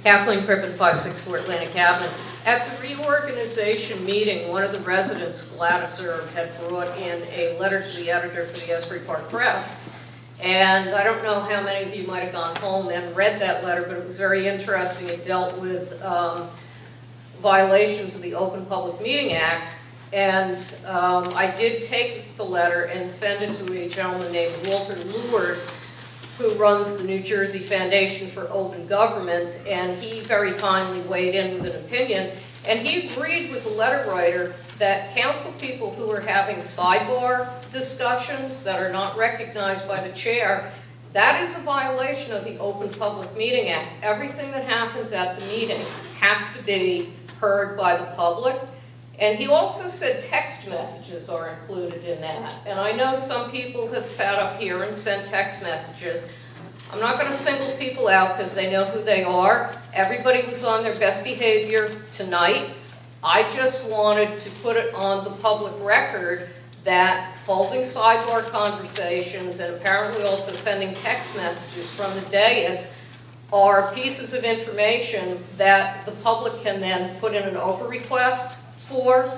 Kathleen Crippen, 564 Atlantic Avenue. At the reorganization meeting, one of the residents, Gladys Erb, had brought in a letter to the editor for the Asbury Park Press. And I don't know how many of you might have gone home and read that letter, but it was very interesting. It dealt with violations of the Open Public Meeting Act. And I did take the letter and send it to a gentleman named Walter Lewers, who runs the New Jersey Foundation for Open Government, and he very kindly weighed in with an opinion, and he agreed with the letter writer that council people who are having sidebar discussions that are not recognized by the chair, that is a violation of the Open Public Meeting Act. Everything that happens at the meeting has to be heard by the public. And he also said text messages are included in that. And I know some people have sat up here and sent text messages. I'm not going to single people out because they know who they are. Everybody was on their best behavior tonight. I just wanted to put it on the public record that holding sidebar conversations and apparently also sending text messages from the dais are pieces of information that the public can then put in an OPA request for.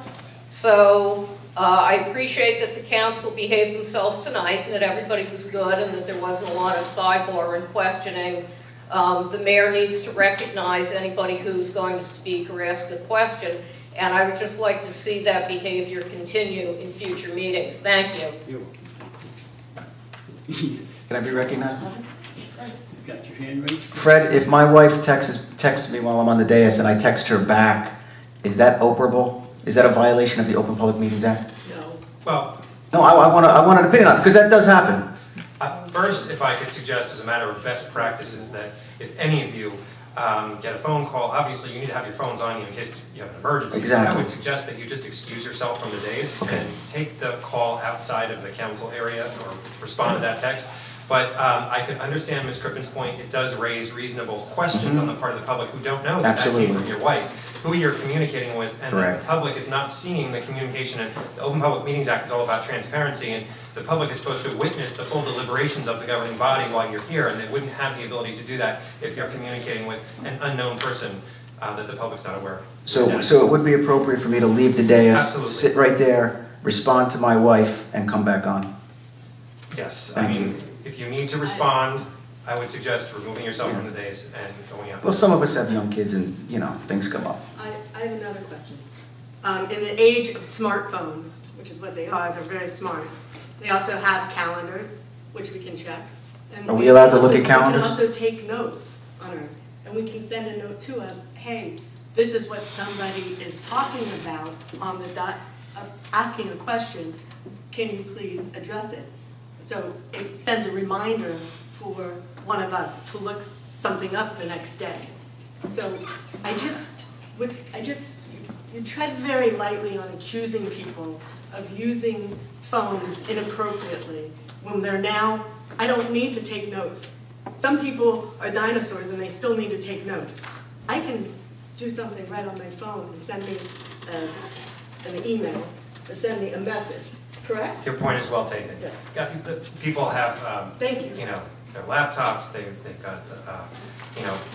So I appreciate that the council behaved themselves tonight and that everybody was good and that there wasn't a lot of sidebar and questioning. The mayor needs to recognize anybody who's going to speak or ask a question, and I would just like to see that behavior continue in future meetings. Thank you. Can I be recognized? You got your hand raised? Fred, if my wife texts me while I'm on the dais and I text her back, is that operable? Is that a violation of the Open Public Meetings Act? No. Well, No, I want an opinion on it, because that does happen. first, if I could suggest as a matter of best practices that if any of you get a phone call, obviously you need to have your phones on you in case you have an emergency. Exactly. I would suggest that you just excuse yourself from the dais Okay. and take the call outside of the council area or respond to that text. But I could understand Ms. Crippen's point. It does raise reasonable questions on the part of the public who don't know that Absolutely. that came from your wife, who you're communicating with, and Correct. the public is not seeing the communication. And the Open Public Meetings Act is all about transparency, and the public is supposed to witness the full deliberations of the governing body while you're here, and they wouldn't have the ability to do that if you're communicating with an unknown person that the public's not aware of. So it would be appropriate for me to leave the dais, Absolutely. sit right there, respond to my wife, and come back on? Yes, Thank I mean, if you need to respond, I would suggest removing yourself from the dais and going out. Well, some of us have young kids and, things come up. I have another question. In the age of smartphones, which is what they are, they're very smart, they also have calendars, which we can check. And Are we allowed to look at calendars? We can also take notes on it, and we can send a note to us, hey, this is what somebody is talking about on the asking a question, can you please address it? So it sends a reminder for one of us to look something up the next day. So you tread very lightly on accusing people of using phones inappropriately when they're now, I don't need to take notes. Some people are dinosaurs and they still need to take notes. I can do something right on my phone and send me an email or send me a message, correct? Your point is well taken. Yes. Yeah, people have, Thank you. their laptops, they've got,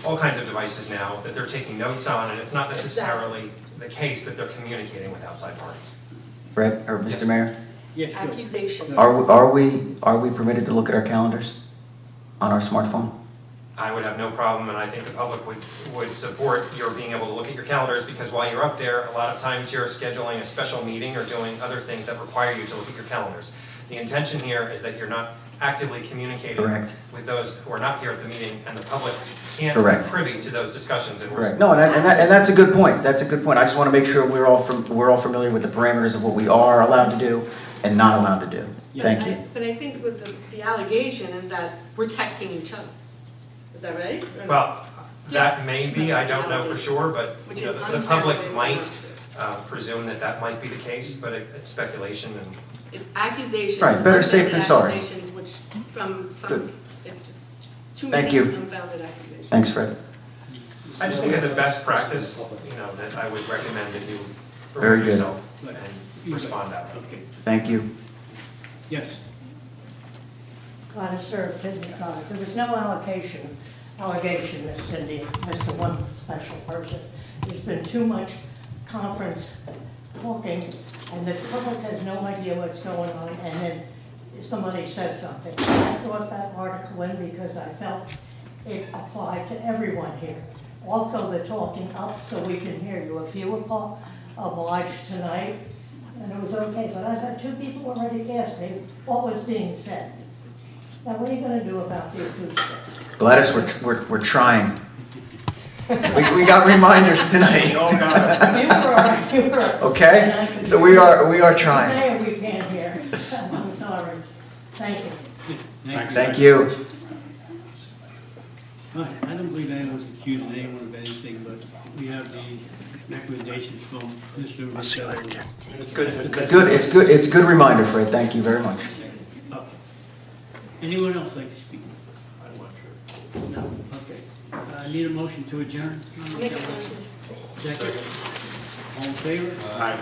all kinds of devices now that they're taking notes on, and it's not necessarily the case that they're communicating with outside parties. Fred, or Mr. Yes. Mayor? Yes, go. Accusation. Are we permitted to look at our calendars on our smartphone? I would have no problem, and I think the public would support your being able to look at your calendars, because while you're up there, a lot of times you're scheduling a special meeting or doing other things that require you to look at your calendars. The intention here is that you're not actively communicating Correct. with those who are not here at the meeting, and the public can't Correct. be privy to those discussions. And we're Correct. No, and that's a good point. That's a good point. I just want to make sure we're all familiar with the parameters of what we are allowed to do and not allowed to do. Yeah. Thank you. But I think with the allegation is that we're texting each other. Is that right? Or not? Well, that Yes. may be, I don't know for sure, but Which you know, is the public unfounded. might presume that that might be the case, but it's speculation, and It's accusations. Right, better safe than sorry. Accusations which from Good. it's just too Thank many you. unfounded accusations. Thanks, Fred. I just think as a best practice, that I would recommend that you Very remove good. yourself and respond out. Okay, Thank you. yes. Gladys Erb, there was no allocation allegation, Miss Cindy, as the one special person. There's been too much conference talking, and the public has no idea what's going on, and then somebody says something. I thought that article in because I felt it applied to everyone here. Also, the talking up so we can hear you. If you were obliged tonight, and it was okay, but I've had 2 people already ask me what was being said. Now, what are you gonna do about the acoustics? Gladys, we're trying. We got reminders tonight. You were. Okay? And I can So hear we are trying. Today we can't hear. I'm sorry. Thank you. Thank you. All right, I don't believe anyone's accusing anyone of anything, but we have the recommendations from Mr. Rosello. It's good. It's good reminder, Fred. Thank you very much. Okay. Anyone else like to speak? No? Okay. I need a motion to adjourn. Make a motion. Second. All in favor? Aye.